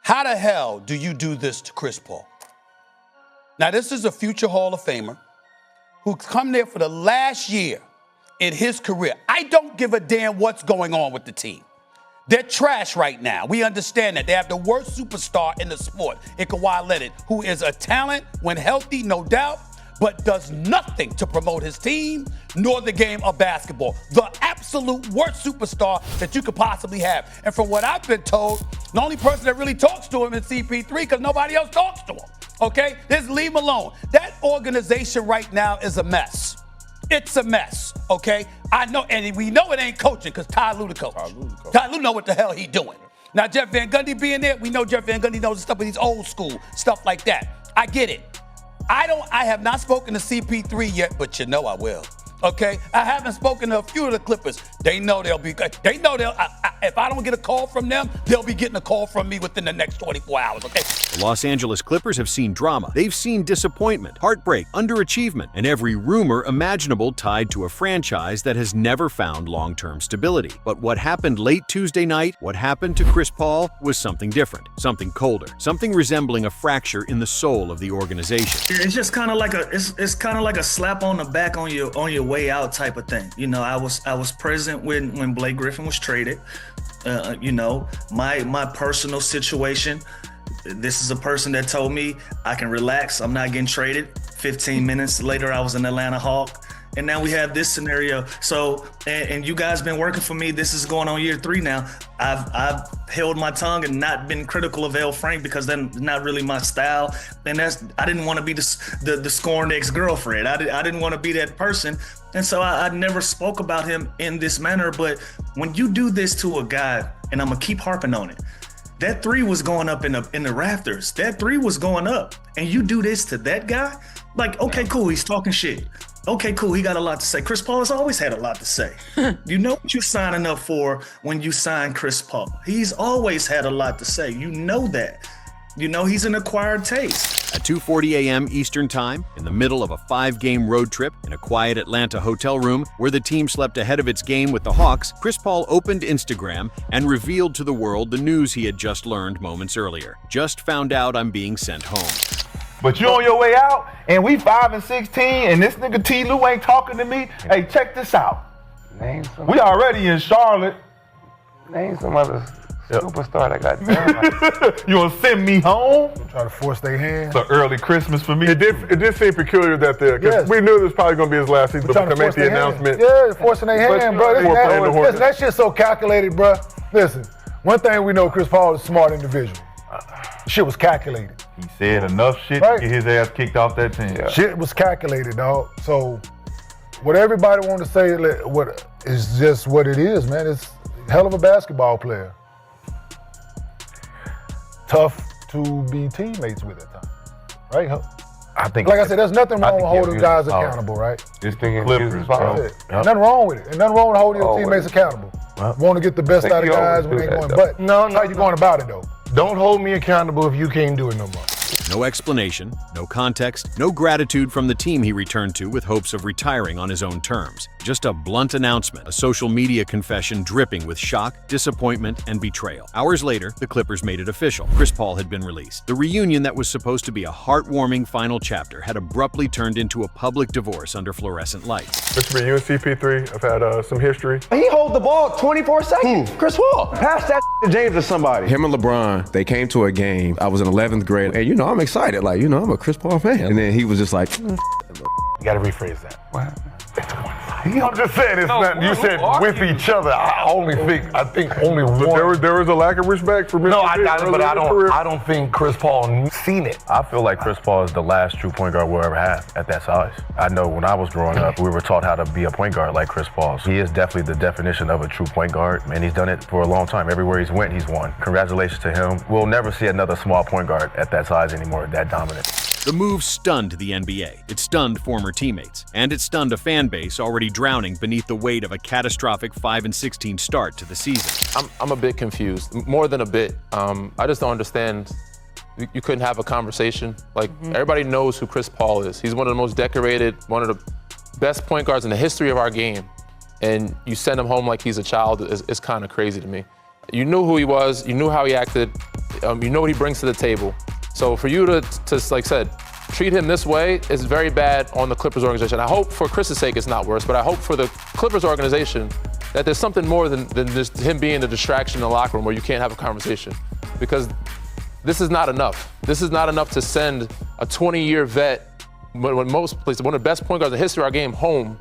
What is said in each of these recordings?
How the hell do you do this to Chris Paul? Now, this is a future Hall of Famer who's come there for the last year in his career. I don't give a damn what's going on with the team. They're trash right now. We understand that. They have the worst superstar in the sport in Kawhi Leonard, who is a talent when healthy, no doubt, but does nothing to promote his team nor the game of basketball. The absolute worst superstar that you could possibly have. And from what I've been told, the only person that really talks to him is CP3 because nobody else talks to him. Okay? Just leave him alone. That organization right now is a mess. It's a mess, okay? I know, and we know it ain't coaching because Tyronn Lue the coach. Tyronn Lue know what the hell he doing. Now, Jeff Van Gundy being there, we know Jeff Van Gundy knows the stuff with these old school, stuff like that. I get it. I have not spoken to CP3 yet, but you know I will. Okay? I haven't spoken to a few of the Clippers. They know they'll be good. They know if I don't get a call from them, they'll be getting a call from me within the next 24 hours, okay? The Los Angeles Clippers have seen drama. They've seen disappointment, heartbreak, underachievement, and every rumor imaginable tied to a franchise that has never found long-term stability. But what happened late Tuesday night, what happened to Chris Paul, was something different, something colder, something resembling a fracture in the soul of the organization. It's just kind of like it's kind of like a slap on the back on your way out type of thing. You know, I was present when Blake Griffin was traded. You know, my personal situation. This is a person that told me I can relax. I'm not getting traded. 15 minutes later, I was an Atlanta Hawk. And now we have this scenario. So, and you guys been working for me. This is going on year 3 now. I've held my tongue and not been critical of L. Frank because that's not really my style. And I didn't want to be the scorned ex-girlfriend. I didn't want to be that person. And so I never spoke about him in this manner. But when you do this to a guy, and I'm gonna keep harping on it, that 3 was going up in the rafters. That 3 was going up. And you do this to that guy? Like, okay, cool, he's talking shit. Okay, cool, he got a lot to say. Chris Paul has always had a lot to say. You know what you're signing up for when you sign Chris Paul. He's always had a lot to say. You know that. You know he's an acquired taste. At 2:40 a.m. Eastern Time, in the middle of a 5-game road trip in a quiet Atlanta hotel room where the team slept ahead of its game with the Hawks, Chris Paul opened Instagram and revealed to the world the news he had just learned moments earlier. Just found out I'm being sent home. But you on your way out, and we 5 and 16, and this nigga T. Lue ain't talking to me. Hey, check this out. We already in Charlotte. Name some other superstar that got done. You gonna send me home? Try to force their hand. It's an early Christmas for me. It did seem peculiar that because we knew this was probably going to be his last season, but to make the announcement. Yeah, forcing their hand, bro. Listen, that shit's so calculated, bro. Listen, one thing we know, Chris Paul is a smart individual. Shit was calculated. He said enough shit to get his ass kicked off that team. Yeah. Shit was calculated, dog. So what everybody want to say what is just what it is, man. It's a hell of a basketball player. Tough to be teammates with at times, right? I think, like I said, there's nothing wrong with holding guys accountable, right? This thing is Clippers, bro. Nothing wrong with it. And nothing wrong with holding your teammates accountable. Want to get the best out of guys when they're going. But how you going about it, though? Don't hold me accountable if you can't do it no more. No explanation, no context, no gratitude from the team he returned to with hopes of retiring on his own terms. Just a blunt announcement, a social media confession dripping with shock, disappointment, and betrayal. Hours later, the Clippers made it official. Chris Paul had been released. The reunion that was supposed to be a heartwarming final chapter had abruptly turned into a public divorce under fluorescent lights. Mr. B, you and CP3 have had some history. He hold the ball 24 seconds. Chris Paul. Pass that to James or somebody. Him and LeBron, they came to a game. I was in 11th grade, and I'm excited. Like, I'm a Chris Paul fan. And then he was just like, You gotta rephrase that. What? I'm just saying it's not. You said with each other. I think only one. There was a lack of respect for Mr. No, I don't think Chris Paul seen it. I feel like Chris Paul is the last true point guard we'll ever have at that size. I know when I was growing up, we were taught how to be a point guard like Chris Paul. He is definitely the definition of a true point guard, and he's done it for a long time. Everywhere he's went, he's won. Congratulations to him. We'll never see another small point guard at that size anymore, that dominant. The move stunned the NBA. It stunned former teammates, and it stunned a fan base already drowning beneath the weight of a catastrophic 5-16 start to the season. I'm a bit confused, more than a bit. I just don't understand. You couldn't have a conversation. Like, everybody knows who Chris Paul is. He's one of the most decorated, one of the best point guards in the history of our game, and you send him home like he's a child. It's kind of crazy to me. You knew who he was. You knew how he acted. You know what he brings to the table. So for you to like I said, treat him this way is very bad on the Clippers organization. I hope for Chris's sake it's not worse, but I hope for the Clippers organization that there's something more than just him being a distraction in the locker room where you can't have a conversation. Because this is not enough. This is not enough to send a 20-year vet, when most places, one of the best point guards in the history of our game, home.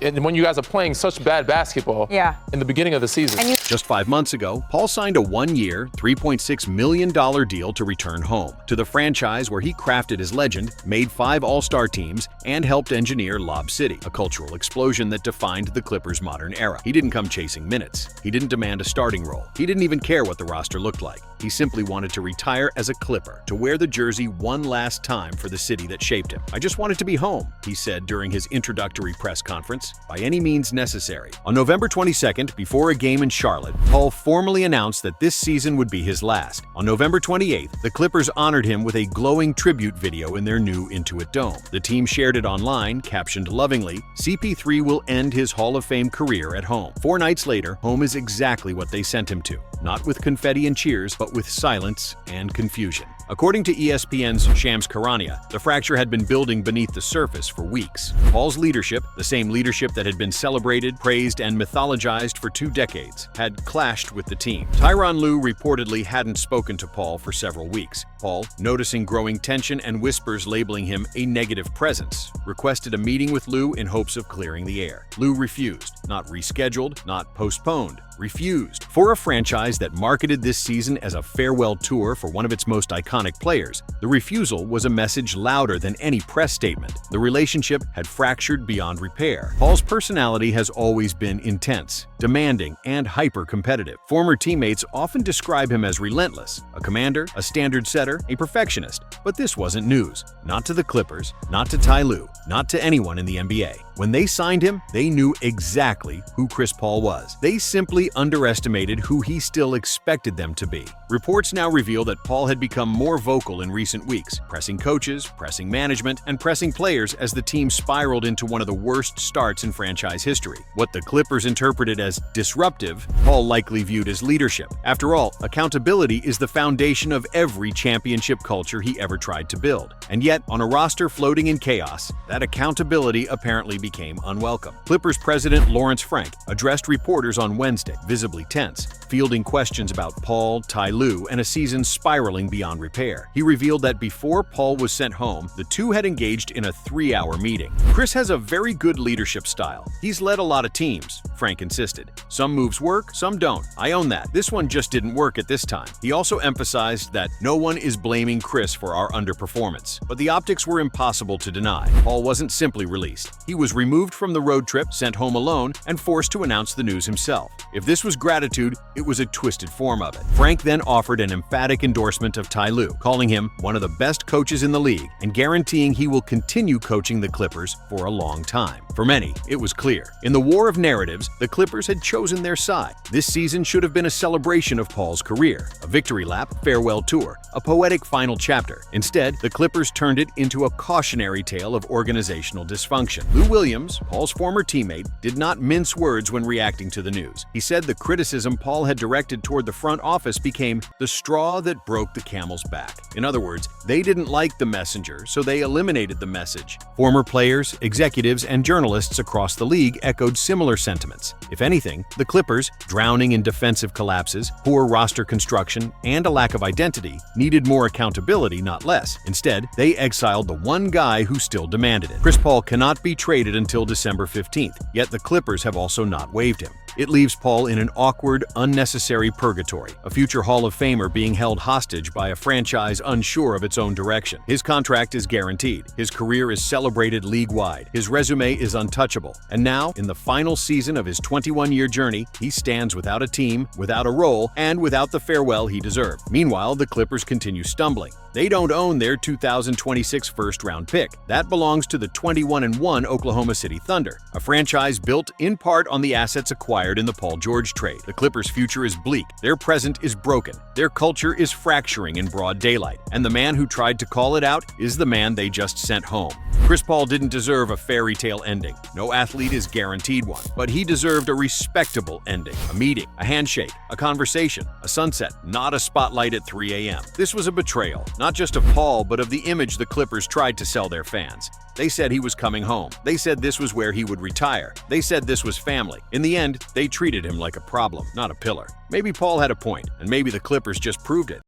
And when you guys are playing such bad basketball in the beginning of the season. Just 5 months ago, Paul signed a 1-year, $3.6 million deal to return home to the franchise where he crafted his legend, made 5 All-Star teams, and helped engineer Lob City, a cultural explosion that defined the Clippers' modern era. He didn't come chasing minutes. He didn't demand a starting role. He didn't even care what the roster looked like. He simply wanted to retire as a Clipper, to wear the jersey one last time for the city that shaped him. "I just wanted to be home," he said during his introductory press conference, "by any means necessary." On November 22nd, before a game in Charlotte, Paul formally announced that this season would be his last. On November 28th, the Clippers honored him with a glowing tribute video in their new Intuit Dome. The team shared it online, captioned lovingly, "CP3 will end his Hall of Fame career at home." 4 nights later, home is exactly what they sent him to. Not with confetti and cheers, but with silence and confusion. According to ESPN's Shams Charania, the fracture had been building beneath the surface for weeks. Paul's leadership, the same leadership that had been celebrated, praised, and mythologized for 2 decades, had clashed with the team. Tyronn Lue reportedly hadn't spoken to Paul for several weeks. Paul, noticing growing tension and whispers labeling him a negative presence, requested a meeting with Lue in hopes of clearing the air. Lue refused, not rescheduled, not postponed. Refused. For a franchise that marketed this season as a farewell tour for one of its most iconic players, the refusal was a message louder than any press statement. The relationship had fractured beyond repair. Paul's personality has always been intense, demanding, and hyper-competitive. Former teammates often describe him as relentless, a commander, a standard setter, a perfectionist. But this wasn't news. Not to the Clippers, not to Ty Lue, not to anyone in the NBA. When they signed him, they knew exactly who Chris Paul was. They simply underestimated who he still expected them to be. Reports now reveal that Paul had become more vocal in recent weeks, pressing coaches, pressing management, and pressing players as the team spiraled into one of the worst starts in franchise history. What the Clippers interpreted as disruptive, Paul likely viewed as leadership. After all, accountability is the foundation of every championship culture he ever tried to build. And yet, on a roster floating in chaos, that accountability apparently became unwelcome. Clippers president Lawrence Frank addressed reporters on Wednesday, visibly tense, fielding questions about Paul, Ty Lue, and a season spiraling beyond repair. He revealed that before Paul was sent home, the two had engaged in a 3-hour meeting. "Chris has a very good leadership style. He's led a lot of teams," Frank insisted. "Some moves work, some don't. I own that. This one just didn't work at this time." He also emphasized that no one is blaming Chris for our underperformance, but the optics were impossible to deny. Paul wasn't simply released. He was removed from the road trip, sent home alone, and forced to announce the news himself. If this was gratitude, it was a twisted form of it. Frank then offered an emphatic endorsement of Ty Lue, calling him one of the best coaches in the league and guaranteeing he will continue coaching the Clippers for a long time. For many, it was clear. In the war of narratives, the Clippers had chosen their side. This season should have been a celebration of Paul's career, a victory lap, farewell tour, a poetic final chapter. Instead, the Clippers turned it into a cautionary tale of organizational dysfunction. Lou Williams, Paul's former teammate, did not mince words when reacting to the news. He said the criticism Paul had directed toward the front office became the straw that broke the camel's back. In other words, they didn't like the messenger, so they eliminated the message. Former players, executives, and journalists across the league echoed similar sentiments. If anything, the Clippers, drowning in defensive collapses, poor roster construction, and a lack of identity, needed more accountability, not less. Instead, they exiled the one guy who still demanded it. Chris Paul cannot be traded until December 15th, yet the Clippers have also not waived him. It leaves Paul in an awkward, unnecessary purgatory, a future Hall of Famer being held hostage by a franchise unsure of its own direction. His contract is guaranteed. His career is celebrated league-wide. His resume is untouchable. And now, in the final season of his 21-year journey, he stands without a team, without a role, and without the farewell he deserved. Meanwhile, the Clippers continue stumbling. They don't own their 2026 first-round pick. That belongs to the 21-1 Oklahoma City Thunder, a franchise built in part on the assets acquired in the Paul George trade. The Clippers' future is bleak. Their present is broken. Their culture is fracturing in broad daylight. And the man who tried to call it out is the man they just sent home. Chris Paul didn't deserve a fairy tale ending. No athlete is guaranteed one, but he deserved a respectable ending. A meeting, a handshake, a conversation, a sunset, not a spotlight at 3 a.m. This was a betrayal, not just of Paul, but of the image the Clippers tried to sell their fans. They said he was coming home. They said this was where he would retire. They said this was family. In the end, they treated him like a problem, not a pillar. Maybe Paul had a point, and maybe the Clippers just proved it.